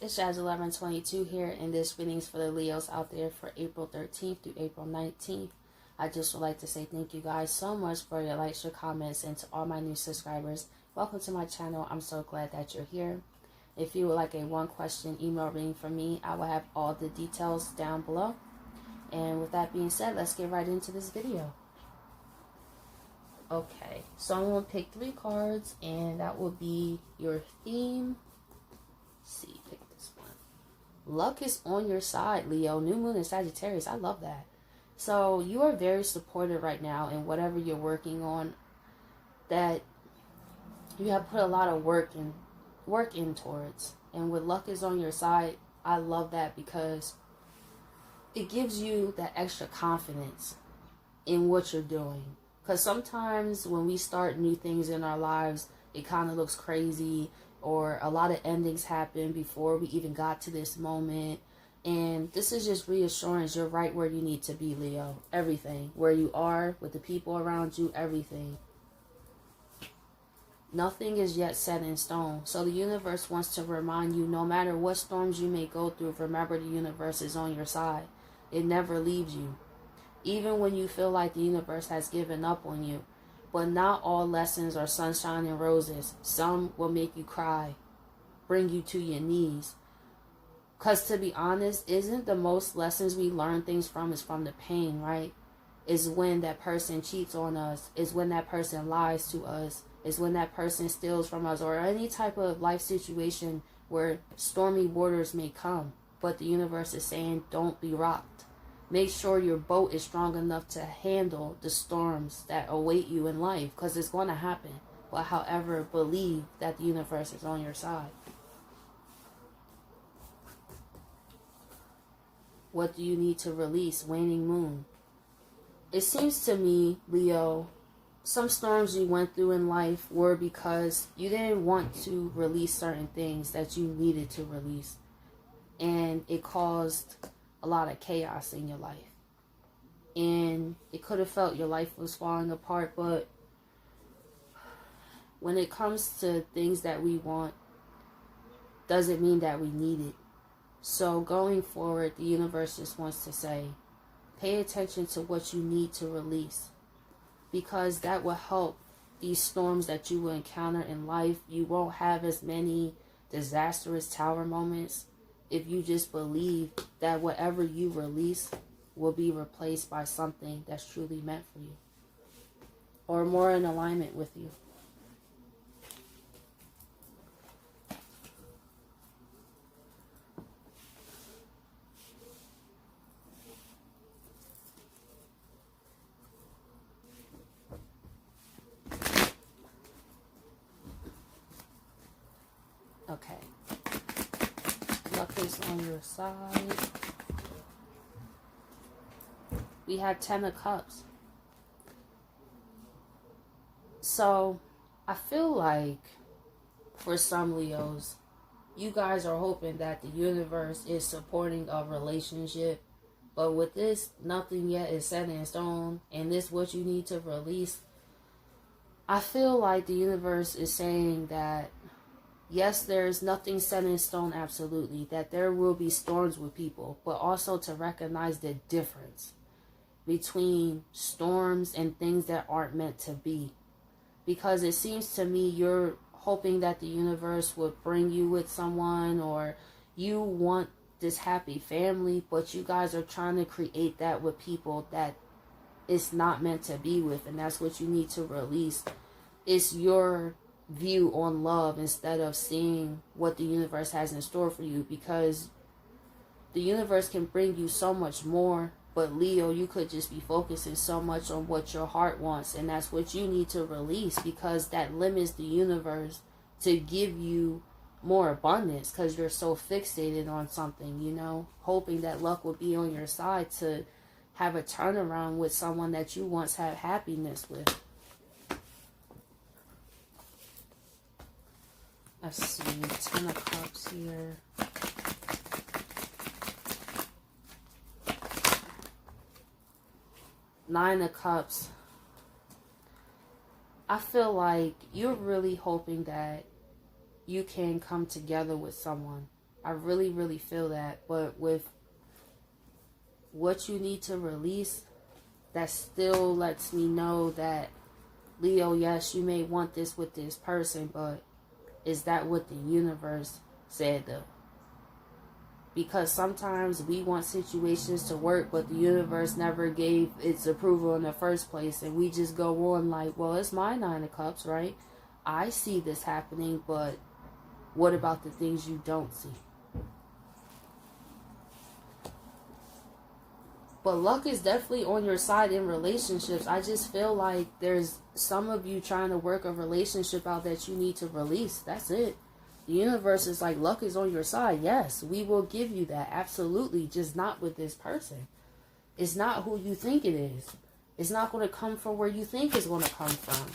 It's Jazz1122 here, and this readings for the Leos out there for April 13th through April 19th. I just would like to say thank you guys so much for your likes, your comments, and to all my new subscribers. Welcome to my channel. I'm so glad that you're here. If you would like a one-question email reading from me, I will have all the details down below. And with that being said, let's get right into this video. Okay, so I'm going to pick 3 cards, and that will be your theme. Let's see, pick this one. Luck is on your side, Leo. New moon in Sagittarius. I love that. So you are very supported right now in whatever you're working on. That you have put a lot of work in towards. And with luck is on your side, I love that because it gives you that extra confidence in what you're doing. Because sometimes when we start new things in our lives, it kind of looks crazy, or a lot of endings happen before we even got to this moment. And this is just reassurance. You're right where you need to be, Leo. Everything. Where you are, with the people around you, everything. Nothing is yet set in stone. So the universe wants to remind you, no matter what storms you may go through, remember the universe is on your side. It never leaves you. Even when you feel like the universe has given up on you. But not all lessons are sunshine and roses. Some will make you cry, bring you to your knees. Because to be honest, isn't the most lessons we learn things from is from the pain, right? Is when that person cheats on us. Is when that person lies to us. Is when that person steals from us. Or any type of life situation where stormy waters may come. But the universe is saying, don't be rocked. Make sure your boat is strong enough to handle the storms that await you in life. Because it's going to happen. But however, believe that the universe is on your side. What do you need to release? Waning moon. It seems to me, Leo, some storms you went through in life were because you didn't want to release certain things that you needed to release. And it caused a lot of chaos in your life. And it could have felt your life was falling apart, but when it comes to things that we want, doesn't mean that we need it. So going forward, the universe just wants to say, pay attention to what you need to release. Because that will help these storms that you will encounter in life. You won't have as many disastrous tower moments if you just believe that whatever you release will be replaced by something that's truly meant for you. Or more in alignment with you. Okay. Luck is on your side. We had 10 of Cups. So, I feel like for some Leos, you guys are hoping that the universe is supporting a relationship. But with this, nothing yet is set in stone. And this what you need to release. I feel like the universe is saying that yes, there's nothing set in stone, absolutely. That there will be storms with people. But also to recognize the difference between storms and things that aren't meant to be. Because it seems to me you're hoping that the universe would bring you with someone. Or you want this happy family. But you guys are trying to create that with people that it's not meant to be with. And that's what you need to release. It's your view on love instead of seeing what the universe has in store for you, because the universe can bring you so much more, but Leo, you could just be focusing so much on what your heart wants, and that's what you need to release, because that limits the universe to give you more abundance, because you're so fixated on something, you know, hoping that luck will be on your side to have a turnaround with someone that you once had happiness with. Let's see, 10 of Cups here. Nine of Cups. I feel like you're really hoping that you can come together with someone. I really, really feel that. But with what you need to release, that still lets me know that, Leo, yes, you may want this with this person, but is that what the universe said though? Because sometimes we want situations to work, but the universe never gave its approval in the first place. And we just go on like, well, it's my 9 of cups, right? I see this happening, but what about the things you don't see? But luck is definitely on your side in relationships. I just feel like there's some of you trying to work a relationship out that you need to release. That's it. The universe is like, luck is on your side. Yes, we will give you that. Absolutely. Just not with this person. It's not who you think it is. It's not going to come from where you think it's going to come from.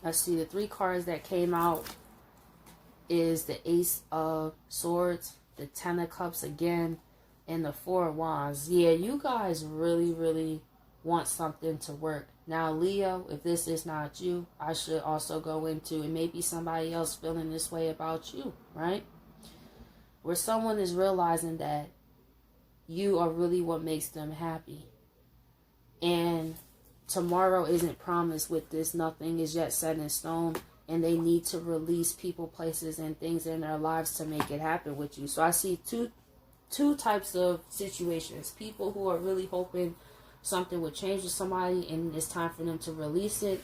Let's see. The 3 cards that came out is the Ace of Swords, the 10 of Cups again, and the 4 of Wands. Yeah, you guys really, really want something to work. Now, Leo, if this is not you, I should also go into it. Maybe somebody else feeling this way about you, right? Where someone is realizing that you are really what makes them happy. And tomorrow isn't promised with this. Nothing is yet set in stone. And they need to release people, places, and things in their lives to make it happen with you. So I see two types of situations. People who are really hoping something would change with somebody and it's time for them to release it.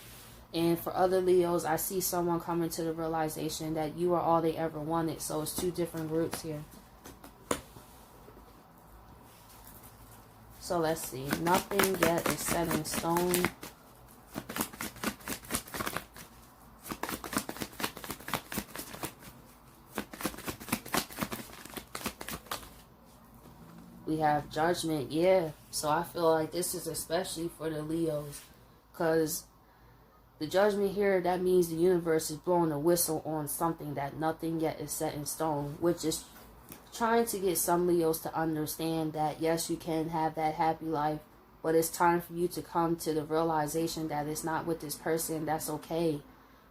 And for other Leos, I see someone coming to the realization that you are all they ever wanted. So it's 2 different groups here. So let's see. Nothing yet is set in stone. We have Judgment, yeah. So I feel like this is especially for the Leos. Because the Judgment here, that means the universe is blowing a whistle on something that nothing yet is set in stone. Which is trying to get some Leos to understand that, yes, you can have that happy life. But it's time for you to come to the realization that it's not with this person. That's okay.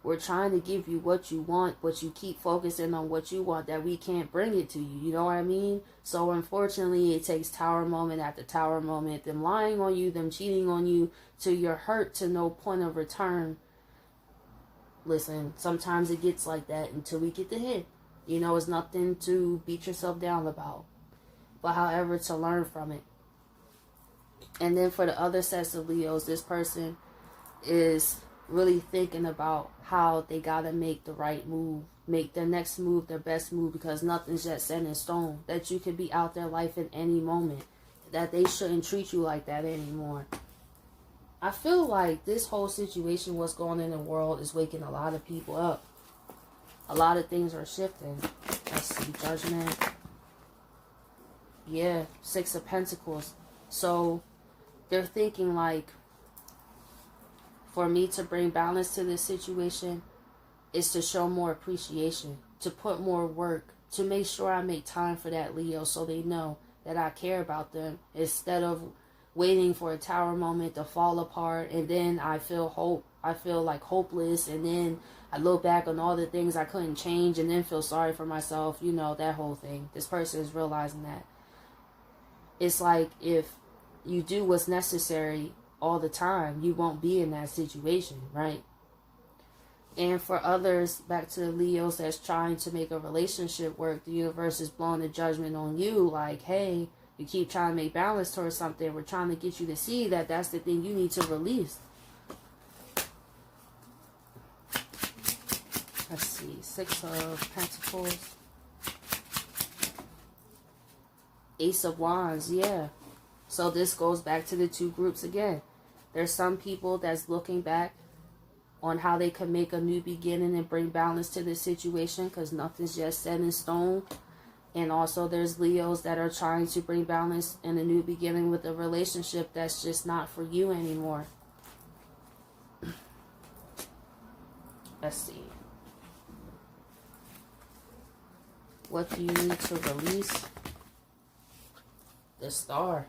We're trying to give you what you want, but you keep focusing on what you want that we can't bring it to you. You know what I mean? So unfortunately, it takes tower moment after tower moment, them lying on you, them cheating on you, till you're hurt to no point of return. Listen, sometimes it gets like that until we get the hit. You know, it's nothing to beat yourself down about, but however, to learn from it. And then for the other sets of Leos, this person is really thinking about how they gotta make the right move, make their next move their best move, because nothing's yet set in stone. That you could be out their life in any moment, that they shouldn't treat you like that anymore. I feel like this whole situation, what's going on in the world, is waking a lot of people up. A lot of things are shifting. Let's see, Judgment. Yeah, 6 of Pentacles. So they're thinking like, for me to bring balance to this situation is to show more appreciation, to put more work, to make sure I make time for that Leo so they know that I care about them, instead of waiting for a tower moment to fall apart and then I feel like hopeless, and then I look back on all the things I couldn't change and then feel sorry for myself. You know, that whole thing. This person is realizing that. It's like, if you do what's necessary all the time, you won't be in that situation, right? And for others, back to the Leos that's trying to make a relationship work, the universe is blowing the judgment on you, like, hey, you keep trying to make balance towards something. We're trying to get you to see that that's the thing you need to release. Let's see, 6 of Pentacles, Ace of Wands, yeah. So this goes back to the 2 groups again. There's some people that's looking back on how they can make a new beginning and bring balance to the situation, because nothing's just set in stone. And also there's Leos that are trying to bring balance in a new beginning with a relationship that's just not for you anymore. Let's see. What do you need to release? The Star.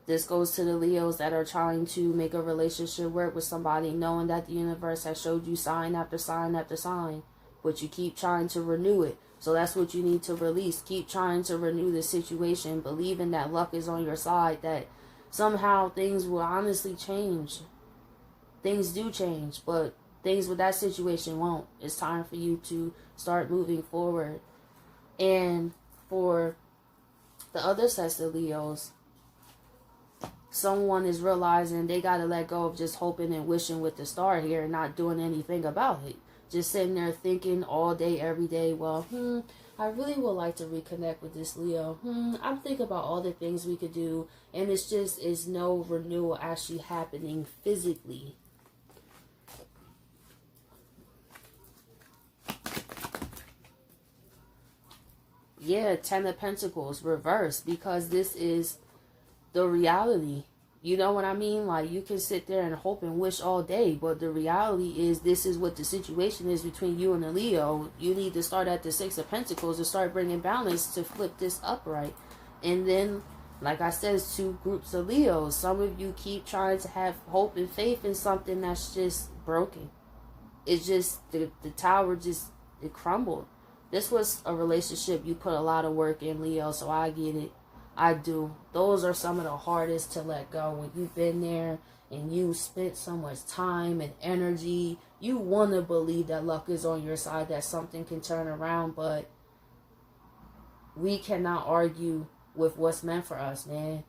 This goes to the Leos that are trying to make a relationship work with somebody, knowing that the universe has showed you sign after sign after sign, but you keep trying to renew it. So that's what you need to release. Keep trying to renew the situation, believing that luck is on your side, that somehow things will honestly change. Things do change, but things with that situation won't. It's time for you to start moving forward. And for the other sets of Leos, someone is realizing they got to let go of just hoping and wishing with the star here and not doing anything about it. Just sitting there thinking all day, every day, well, I really would like to reconnect with this Leo. I'm thinking about all the things we could do, and it's no renewal actually happening physically. Yeah, Ten of Pentacles, reverse, because this is the reality. You know what I mean? Like, you can sit there and hope and wish all day, but the reality is this is what the situation is between you and the Leo. You need to start at the Six of Pentacles to start bringing balance to flip this upright. And then, like I said, it's two groups of Leos. Some of you keep trying to have hope and faith in something that's just broken. It's just, the tower just, it crumbled. This was a relationship you put a lot of work in, Leo, so I get it. I do. Those are some of the hardest to let go. When you've been there and you spent so much time and energy, you want to believe that luck is on your side, that something can turn around, but we cannot argue with what's meant for us, man.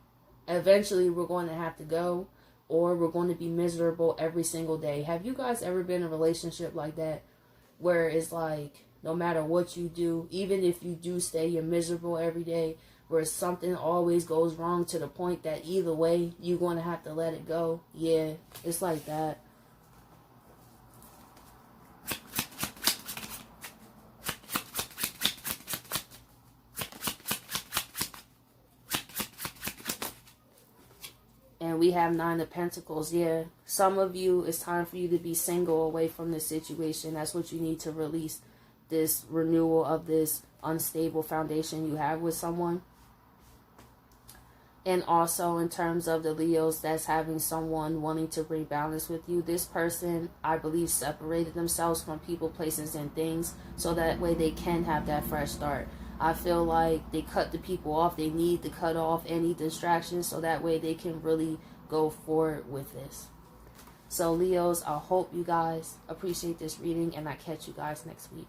Eventually, we're going to have to go, or we're going to be miserable every single day. Have you guys ever been in a relationship like that, where it's like, no matter what you do, even if you do stay, you're miserable every day, where something always goes wrong to the point that either way, you're going to have to let it go? Yeah, it's like that. And we have Nine of Pentacles. Yeah, some of you, it's time for you to be single away from this situation. That's what you need to release, this renewal of this unstable foundation you have with someone. And also in terms of the Leos that's having someone wanting to bring balance with you, this person, I believe, separated themselves from people, places, and things so that way they can have that fresh start. I feel like they cut the people off. They need to cut off any distractions so that way they can really go forward with this. So Leos, I hope you guys appreciate this reading, and I catch you guys next week.